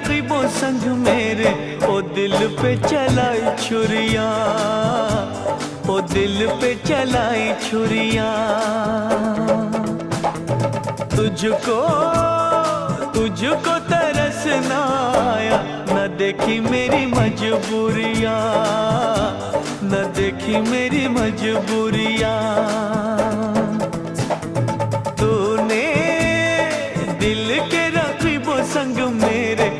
रकीबों संग मेरे ओ दिल पे चलाई छुरियां, ओ दिल पे चलाई छुरियां। तुझको तुझको तरस ना आया, न देखी मेरी मजबूरियां, न देखी मेरी मजबूरियां। तूने दिल के रकीबों संग